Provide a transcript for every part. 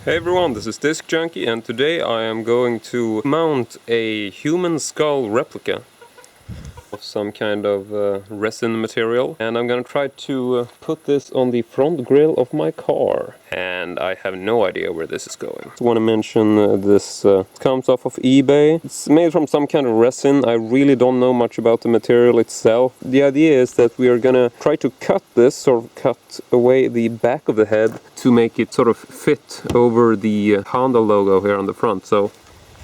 Hey everyone, this is Disc Junkie, and today I am going to mount a human skull replica of some kind of resin material, and I'm gonna try to put this on the front grille of my car, and I have no idea where this is going. I want to mention this comes off of eBay. It's made from some kind of resin. I really don't know much about the material itself. The idea is that we are gonna try to cut this, sort of cut away the back of the head to make it sort of fit over the Honda logo here on the front. So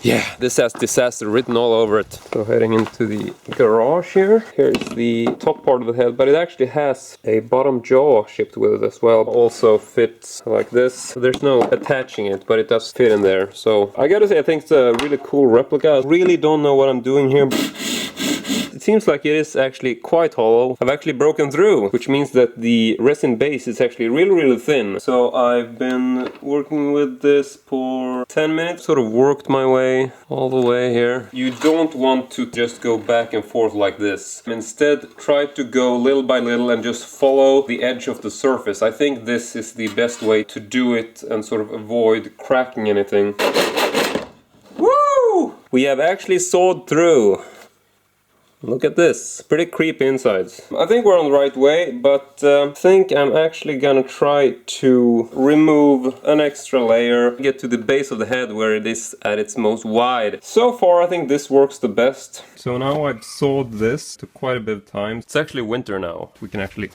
yeah, this has disaster written all over it. So heading into the garage here. Here's the top part of the head, but it actually has a bottom jaw shipped with it as well. Also fits like this. There's no attaching it, but it does fit in there. So I gotta say, I think it's a really cool replica. I really don't know what I'm doing here. It seems like it is actually quite hollow. I've actually broken through, which means that the resin base is actually really thin. So I've been working with this for 10 minutes, sort of worked my way all the way here. You don't want to just go back and forth like this. Instead, try to go little by little and just follow the edge of the surface. I think this is the best way to do it and sort of avoid cracking anything. Woo! We have actually sawed through. Look at this, pretty creepy insides. I think we're on the right way, but I think I'm actually gonna try to remove an extra layer, get to the base of the head where it is at its most wide. So far I think this works the best. So now I've sawed this, took quite a bit of time. It's actually winter now. We can actually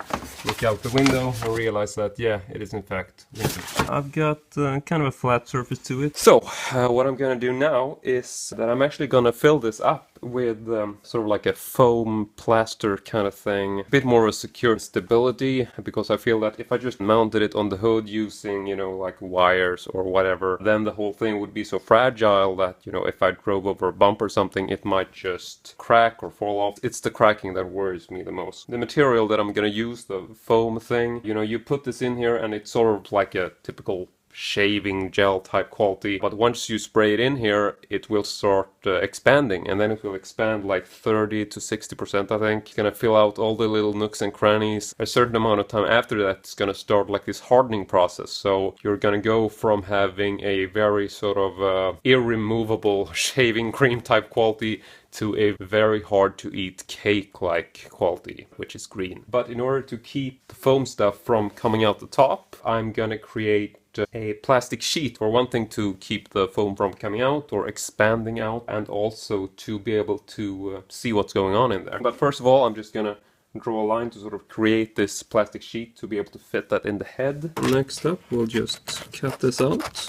look out the window and realize that, yeah, it is in fact winter. I've got kind of a flat surface to it. So what I'm gonna do now is that I'm actually gonna fill this up with sort of like a foam plaster kind of thing, a bit more of a secure stability, because I feel that if I just mounted it on the hood using, you know, like wires or whatever, then the whole thing would be so fragile that, you know, if I drove over a bump or something, it might just crack or fall off. It's the cracking that worries me the most. The material that I'm gonna use, the foam thing, you know, you put this in here and it's sort of like a typical shaving gel type quality, but once you spray it in here it will start expanding, and then it will expand like 30 to 60%, I think. It's gonna fill out all the little nooks and crannies. A certain amount of time after that it's gonna start like this hardening process, so you're gonna go from having a very sort of irremovable shaving cream type quality to a very hard to eat cake like quality, which is green. But in order to keep the foam stuff from coming out the top, I'm gonna create a plastic sheet, for one thing to keep the foam from coming out or expanding out, and also to be able to see what's going on in there. But first of all, I'm just gonna draw a line to sort of create this plastic sheet to be able to fit that in the head. Next up, we'll just cut this out.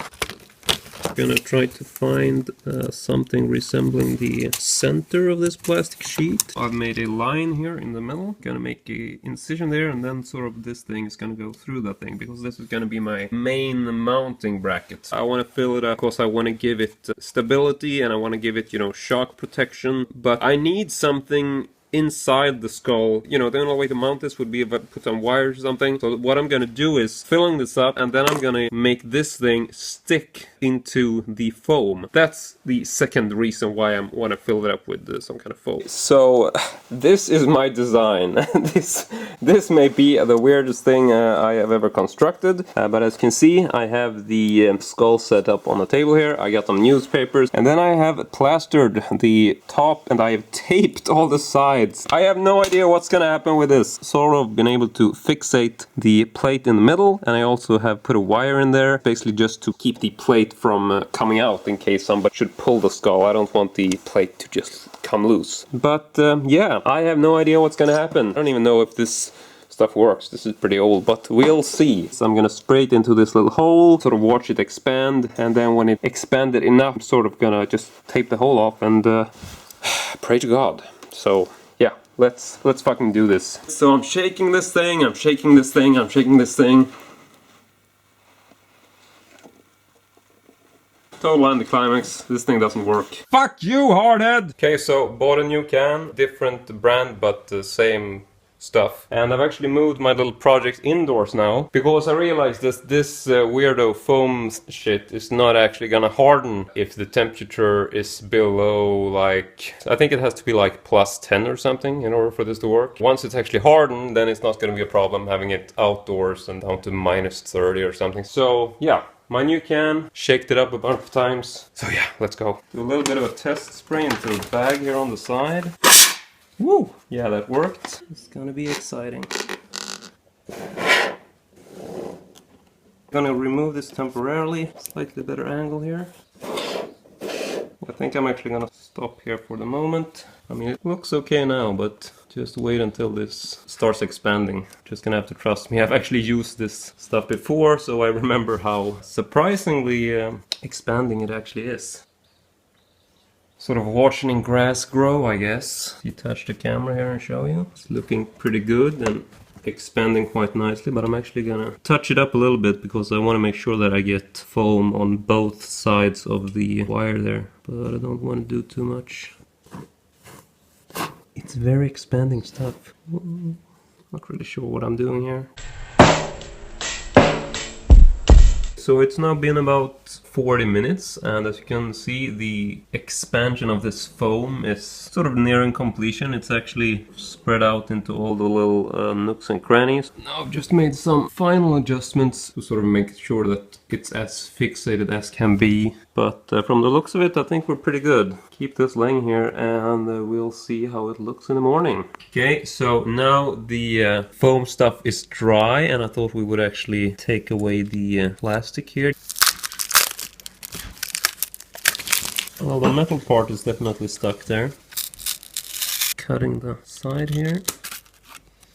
I'm gonna try to find something resembling the center of this plastic sheet. I've made a line here in the middle, gonna make an incision there, and then sort of this thing is gonna go through that thing, because this is gonna be my main mounting bracket. I want to fill it up because I want to give it stability and I want to give it, you know, shock protection, but I need something inside the skull. You know, the only way to mount this would be if I put some wires or something. So what I'm gonna do is filling this up, and then I'm gonna make this thing stick into the foam. That's the second reason why I want to fill it up with some kind of foam. So this is my design. this may be the weirdest thing I have ever constructed, but as you can see, I have the skull set up on the table here. I got some newspapers, and then I have plastered the top, and I have taped all the sides. I have no idea what's gonna happen with this. Sort of been able to fixate the plate in the middle, and I also have put a wire in there, basically just to keep the plate from coming out in case somebody should pull the skull. I don't want the plate to just come loose. But yeah, I have no idea what's gonna happen. I don't even know if this stuff works. This is pretty old, but we'll see. So I'm gonna spray it into this little hole, sort of watch it expand, and then when it expanded enough, I'm sort of gonna just tape the hole off and pray to God. So yeah, let's fucking do this. So I'm shaking this thing, I'm shaking this thing, I'm shaking this thing. Total anticlimax. This thing doesn't work. Fuck you, hardhead! Okay, so bought a new can, different brand but the same stuff. And I've actually moved my little project indoors now, because I realized that this weirdo foam shit is not actually gonna harden if the temperature is below, like, I think it has to be like +10 or something in order for this to work. Once it's actually hardened, then it's not gonna be a problem having it outdoors and down to -30 or something. So yeah, my new can, shaked it up a bunch of times. So yeah, let's go. Do a little bit of a test spray into the bag here on the side. Woo! Yeah, that worked. It's gonna be exciting. Gonna remove this temporarily. Slightly better angle here. I think I'm actually gonna stop here for the moment. I mean, it looks okay now, but just wait until this starts expanding. Just gonna have to trust me. I've actually used this stuff before, so I remember how surprisingly expanding it actually is. Sort of watching grass grow, I guess. Detach the camera here and show you. It's looking pretty good and expanding quite nicely, but I'm actually gonna touch it up a little bit because I want to make sure that I get foam on both sides of the wire there, but I don't want to do too much. It's very expanding stuff. Not really sure what I'm doing here. So it's now been about 40 minutes, and as you can see, the expansion of this foam is sort of nearing completion. It's actually spread out into all the little nooks and crannies. Now I've just made some final adjustments to sort of make sure that it's as fixated as can be. But from the looks of it, I think we're pretty good. Keep this laying here and we'll see how it looks in the morning. Okay, so now the foam stuff is dry, and I thought we would actually take away the plastic here. Well, the metal part is definitely stuck there. Cutting the side here.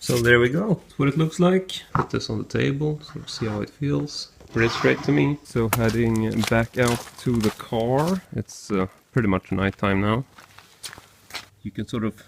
So there we go. That's what it looks like. Put this on the table, sort of see how it feels. Pretty straight to me. So heading back out to the car. It's pretty much nighttime now. You can sort of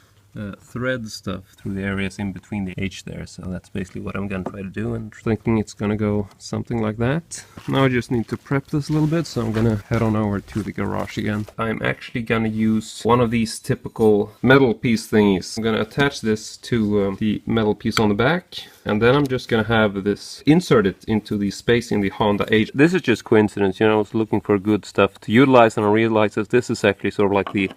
thread stuff through the areas in between the H there, so that's basically what I'm gonna try to do, and thinking it's gonna go something like that. Now I just need to prep this a little bit, so I'm gonna head on over to the garage again. I'm actually gonna use one of these typical metal piece thingies. I'm gonna attach this to the metal piece on the back, and then I'm just gonna have this inserted into the space in the Honda H. This is just coincidence, you know, I was looking for good stuff to utilize, and I realized that this is actually sort of like the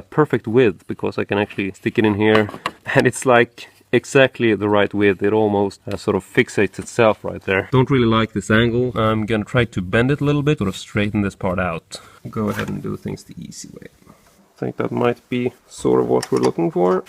perfect width, because I can actually stick it in here and it's like exactly the right width. It almost sort of fixates itself right there. Don't really like this angle. I'm gonna try to bend it a little bit, sort of straighten this part out. Go ahead and do things the easy way. I think that might be sort of what we're looking for.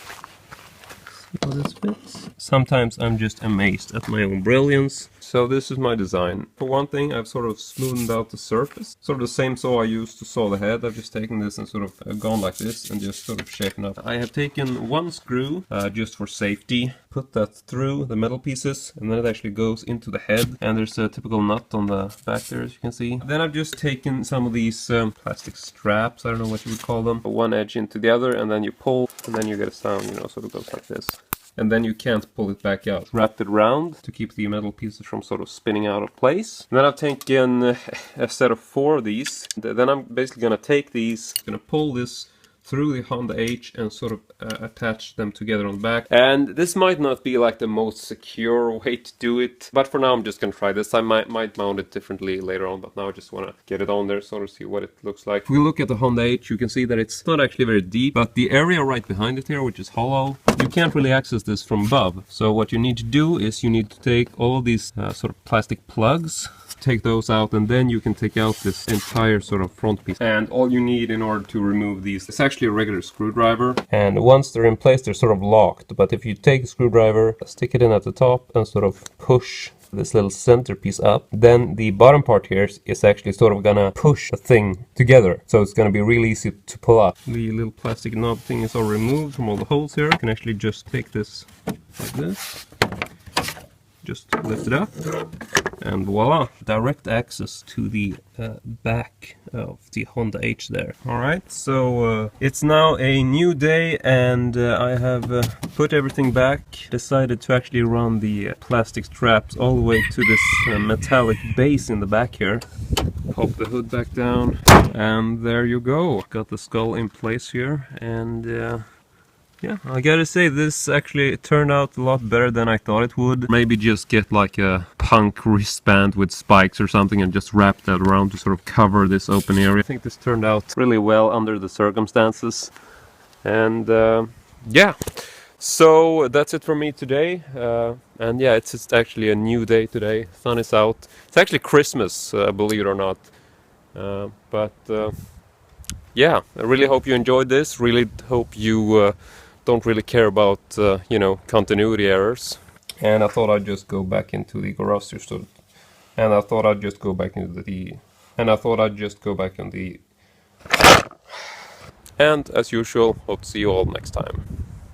See how this fits. Sometimes I'm just amazed at my own brilliance. So this is my design. For one thing, I've sort of smoothed out the surface. Sort of the same saw I used to saw the head. I've just taken this and sort of gone like this and just sort of shapen up. I have taken one screw just for safety. Put that through the metal pieces, and then it actually goes into the head. And there's a typical nut on the back there, as you can see. Then I've just taken some of these plastic straps, I don't know what you would call them. One edge into the other, and then you pull, and then you get a sound, you know, sort of goes like this. And then you can't pull it back out. Wrapped it around to keep the metal pieces from sort of spinning out of place. And then I've taken a set of 4 of these. Then I'm basically gonna take these, gonna pull this through the Honda H and sort of attach them together on the back. And this might not be like the most secure way to do it, but for now I'm just gonna try this. I might mount it differently later on, but now I just wanna get it on there sort of see what it looks like. If we look at the Honda H, you can see that it's not actually very deep, but the area right behind it here, which is hollow, you can't really access this from above. So what you need to do is you need to take all these sort of plastic plugs, take those out, and then you can take out this entire sort of front piece. And all you need in order to remove these is actually a regular screwdriver. And once they're in place, they're sort of locked. But if you take a screwdriver, stick it in at the top and sort of push this little centerpiece up, then the bottom part here is actually sort of gonna push the thing together. So it's gonna be really easy to pull up. The little plastic knob thing is all removed from all the holes here. You can actually just take this like this. Just lift it up, and voila, direct access to the back of the Honda H there. Alright, so it's now a new day, and I have put everything back. Decided to actually run the plastic straps all the way to this metallic base in the back here. Pop the hood back down, and there you go. Got the skull in place here, and yeah, I gotta say, this actually turned out a lot better than I thought it would. Maybe just get like a punk wristband with spikes or something and just wrap that around to sort of cover this open area. I think this turned out really well under the circumstances. And yeah, So that's it for me today, and yeah, it's actually a new day today. Sun is out. It's actually Christmas, believe it or not. But yeah, I really hope you enjoyed this. Really hope you don't really care about you know, continuity errors. And I thought I'd just go back into the garage store. And I thought I'd just go back into the. And I thought I'd just go back in the. And as usual, hope to see you all next time.